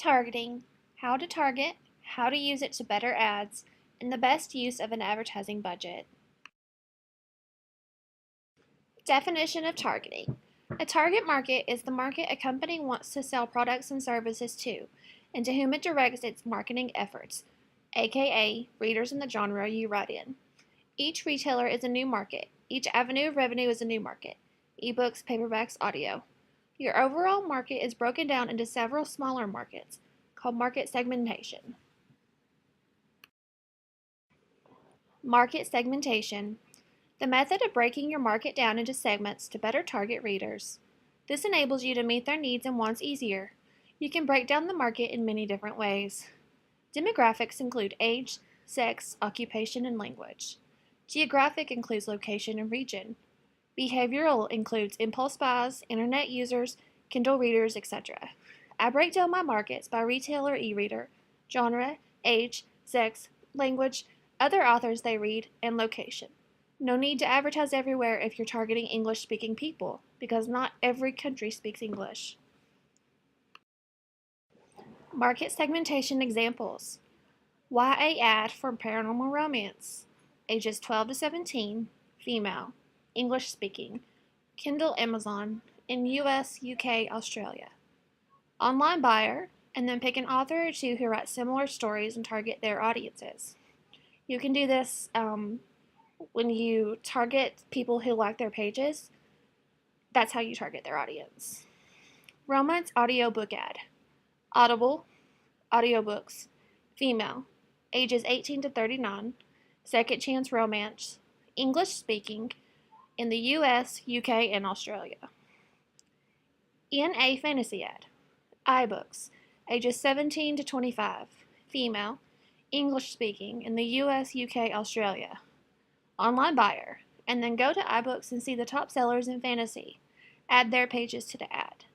Targeting, how to target, how to use it to better ads, and the best use of an advertising budget. Definition of targeting. A target market is the market a company wants to sell products and services to, and to whom it directs its marketing efforts, aka readers in the genre you write in. Each retailer is a new market. Each avenue of revenue is a new market. Ebooks, paperbacks, audio. Your overall market is broken down into several smaller markets, called market segmentation. Market segmentation. The method of breaking your market down into segments to better target readers. This enables you to meet their needs and wants easier. You can break down the market in many different ways. Demographics include age, sex, occupation, and language. Geographic includes location and region. Behavioral includes impulse buys, internet users, Kindle readers, etc. I break down my markets by retailer e-reader, genre, age, sex, language, other authors they read, and location. No need to advertise everywhere if you're targeting English-speaking people, because not every country speaks English. Market segmentation examples. YA ad for paranormal romance. Ages 12 to 17, female, English-speaking, Kindle, Amazon, in US, UK, Australia. Online buyer, and then pick an author or two who write similar stories and target their audiences. You can do this when you target people who like their pages. That's how you target their audience. Romance audiobook ad. Audible, audiobooks, female, ages 18 to 39, second chance romance, English speaking, in the US, UK, and Australia. NA fantasy ad. iBooks, ages 17 to 25, female, English speaking, in the US, UK, Australia. Online buyer, and then go to iBooks and see the top sellers in fantasy. Add their pages to the ad.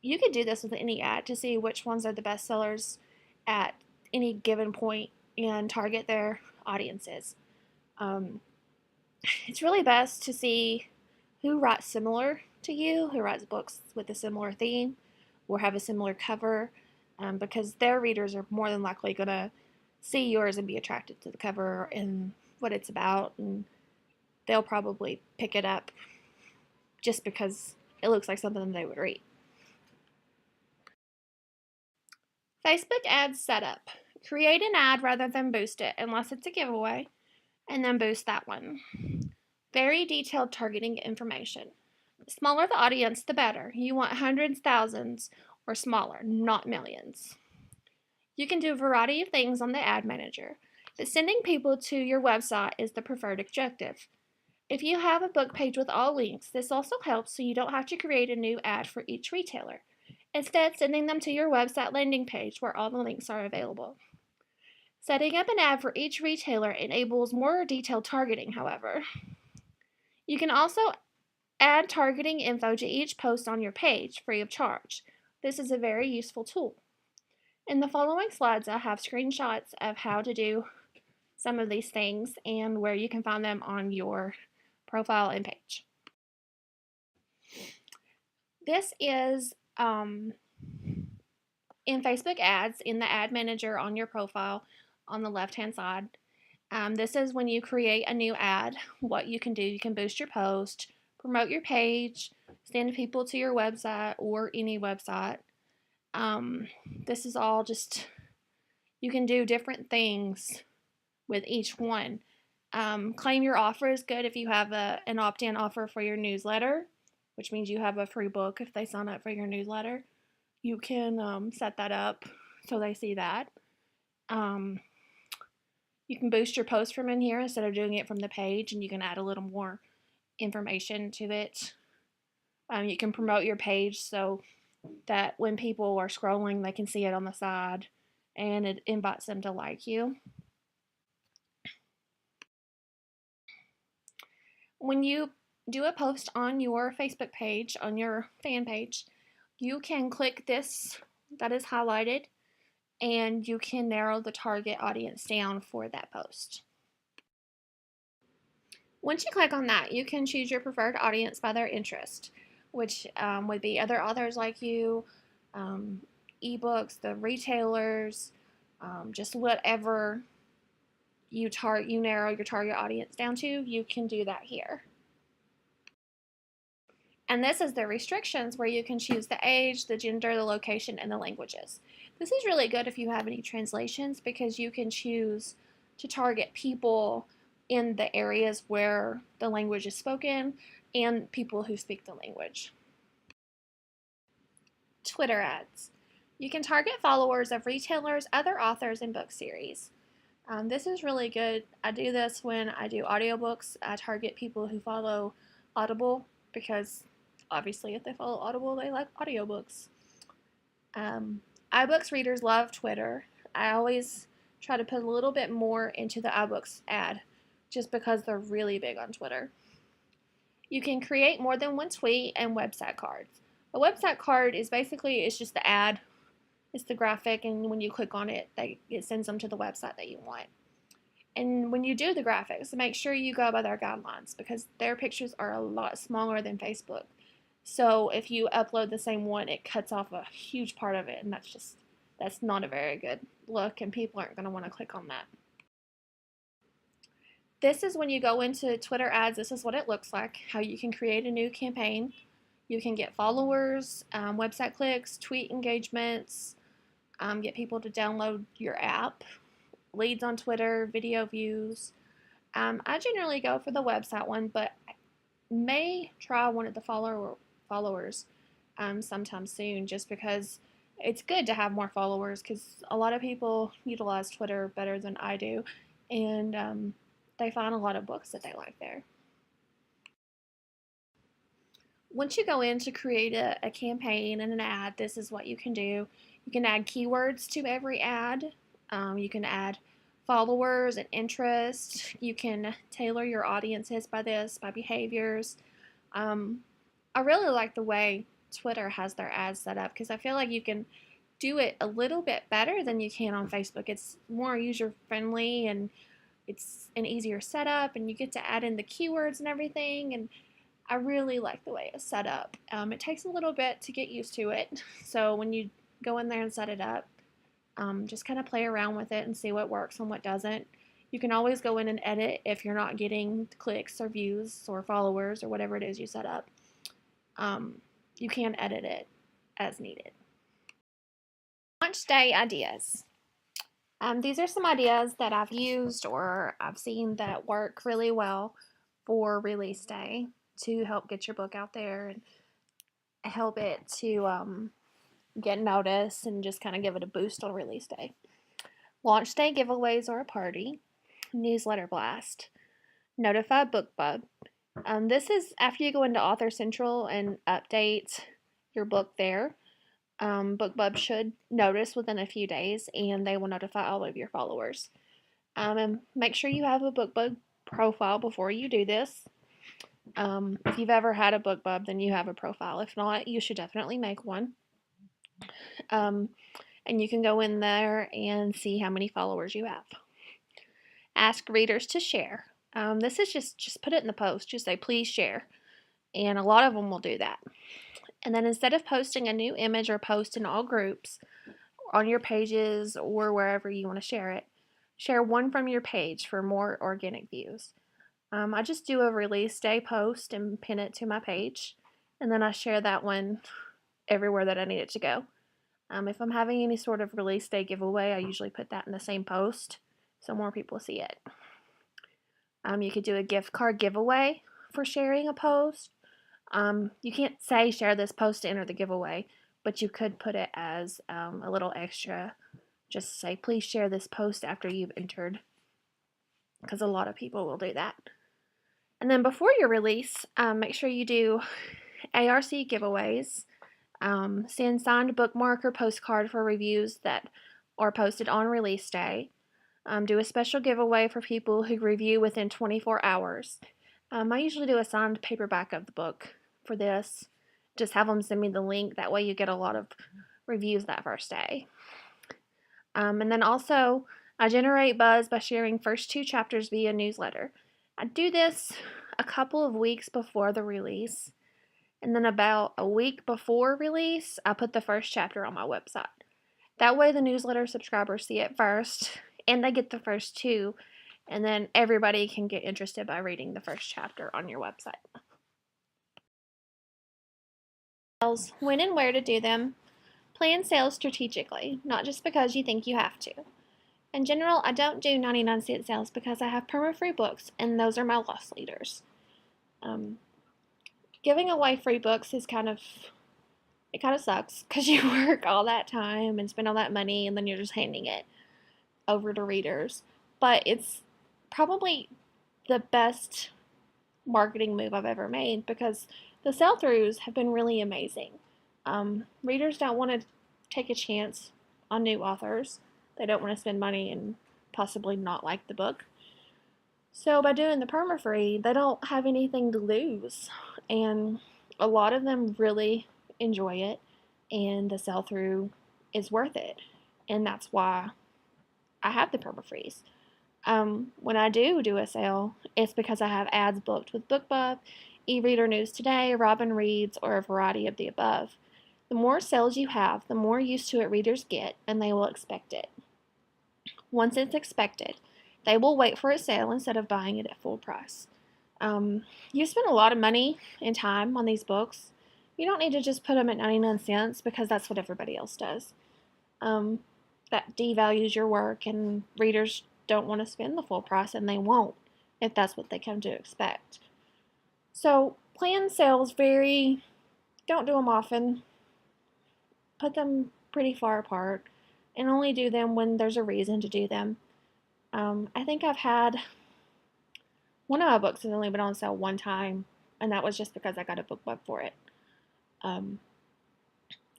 You could do this with any ad to see which ones are the best sellers at any given point and target their audiences. It's really best to see who writes similar to you, who writes books with a similar theme or have a similar cover, because their readers are more than likely going to see yours and be attracted to the cover and what it's about, and they'll probably pick it up just because it looks like something they would read. Facebook ads setup. Create an ad rather than boost it unless it's a giveaway, and then boost that one. Very detailed targeting information. The smaller the audience, the better. You want hundreds, thousands, or smaller, not millions. You can do a variety of things on the ad manager, but sending people to your website is the preferred objective. If you have a book page with all links, this also helps so you don't have to create a new ad for each retailer. Instead, sending them to your website landing page where all the links are available. Setting up an ad for each retailer enables more detailed targeting, however. You can also add targeting info to each post on your page free of charge. This is a very useful tool. In the following slides, I have screenshots of how to do some of these things and where you can find them on your profile and page. This is in Facebook ads in the ad manager on your profile on the left hand side. This is when you create a new ad, what you can do. You can boost your post, promote your page, send people to your website or any website. This is all just, you can do different things with each one. Claim your offer is good if you have an opt-in offer for your newsletter, which means you have a free book if they sign up for your newsletter. You can set that up so they see that. You can boost your post from in here instead of doing it from the page, and you can add a little more information to it. You can promote your page so that when people are scrolling, they can see it on the side, and it invites them to like you. When you do a post on your Facebook page, on your fan page, you can click this that is highlighted, and you can narrow the target audience down for that post. Once you click on that, you can choose your preferred audience by their interest, which would be other authors like you, ebooks, the retailers, just whatever you narrow your target audience down to, you can do that here. And this is the restrictions where you can choose the age, the gender, the location, and the languages. This is really good if you have any translations because you can choose to target people in the areas where the language is spoken and people who speak the language. Twitter ads. You can target followers of retailers, other authors, and book series. This is really good. I do this when I do audiobooks. I target people who follow Audible because obviously if they follow Audible, they like audiobooks. iBooks readers love Twitter. I always try to put a little bit more into the iBooks ad just because they're really big on Twitter. You can create more than one tweet and website cards. A website card is basically, it's just the ad. It's the graphic, and when you click on it, it sends them to the website that you want. And when you do the graphics, make sure you go by their guidelines because their pictures are a lot smaller than Facebook. So if you upload the same one, it cuts off a huge part of it, and that's not a very good look, and people aren't going to want to click on that. This is when you go into Twitter ads. This is what it looks like, how you can create a new campaign. You can get followers, website clicks, tweet engagements, get people to download your app, leads on Twitter, video views. I generally go for the website one, but I may try one of the followers sometime soon just because it's good to have more followers because a lot of people utilize Twitter better than I do, and they find a lot of books that they like there. Once you go in to create a campaign and an ad, this is what you can do. You can add keywords to every ad. You can add followers and interests. You can tailor your audiences by behaviors. I really like the way Twitter has their ads set up because I feel like you can do it a little bit better than you can on Facebook. It's more user-friendly and it's an easier setup, and you get to add in the keywords and everything, and I really like the way it's set up. It takes a little bit to get used to it, so when you go in there and set it up, just kind of play around with it and see what works and what doesn't. You can always go in and edit if you're not getting clicks or views or followers or whatever it is you set up. You can edit it as needed. Launch day ideas. These are some ideas that I've used or I've seen that work really well for release day to help get your book out there and help it to get noticed and just kind of give it a boost on release day. Launch day giveaways or a party, newsletter blast, notify BookBub. This is after you go into Author Central and update your book there. BookBub should notice within a few days, and they will notify all of your followers. And make sure you have a BookBub profile before you do this. If you've ever had a BookBub, then you have a profile. If not, you should definitely make one. And you can go in there and see how many followers you have. Ask readers to share. This is just put it in the post. Just say, please share. And a lot of them will do that. And then instead of posting a new image or post in all groups on your pages or wherever you want to share it, share one from your page for more organic views. I just do a release day post and pin it to my page, and then I share that one everywhere that I need it to go. If I'm having any sort of release day giveaway, I usually put that in the same post so more people see it. You could do a gift card giveaway for sharing a post. You can't say share this post to enter the giveaway, but you could put it as a little extra. Just say, please share this post after you've entered, because a lot of people will do that. And then before your release, make sure you do ARC giveaways. Send signed bookmark or postcard for reviews that are posted on release day. Do a special giveaway for people who review within 24 hours. I usually do a signed paperback of the book for this. Just have them send me the link. That way you get a lot of reviews that first day. And then also, I generate buzz by sharing first 2 chapters via newsletter. I do this a couple of weeks before the release. And then about a week before release, I put the first chapter on my website. That way the newsletter subscribers see it first, and they get the first two, and then everybody can get interested by reading the first chapter on your website. When and where to do them. Plan sales strategically, not just because you think you have to. In general, I don't do 99-cent sales because I have perma-free books, and those are my loss leaders. Giving away free books is kind of sucks because you work all that time and spend all that money, and then you're just handing it over to readers. But it's probably the best marketing move I've ever made because the sell-throughs have been really amazing. Readers don't want to take a chance on new authors. They don't want to spend money and possibly not like the book. So by doing the perma-free, they don't have anything to lose. And a lot of them really enjoy it, and the sell-through is worth it. And that's why I have the perma-frees. When I do a sale, it's because I have ads booked with BookBub, eReader News Today, Robin Reads, or a variety of the above. The more sales you have, the more used to it readers get, and they will expect it. Once it's expected, they will wait for a sale instead of buying it at full price. You spend a lot of money and time on these books. You don't need to just put them at 99 cents because that's what everybody else does. That devalues your work, and readers don't want to spend the full price, and they won't if that's what they come to expect. So plan sales don't do them often. Put them pretty far apart and only do them when there's a reason to do them. I think I've had one of my books has only been on sale one time, and that was just because I got a BookBub for it.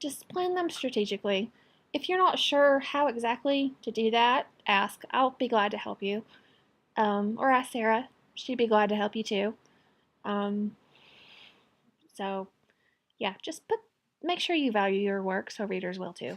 Just plan them strategically. If you're not sure how exactly to do that, ask. I'll be glad to help you. Or ask Sarah. She'd be glad to help you too. So, yeah, just make sure you value your work so readers will too.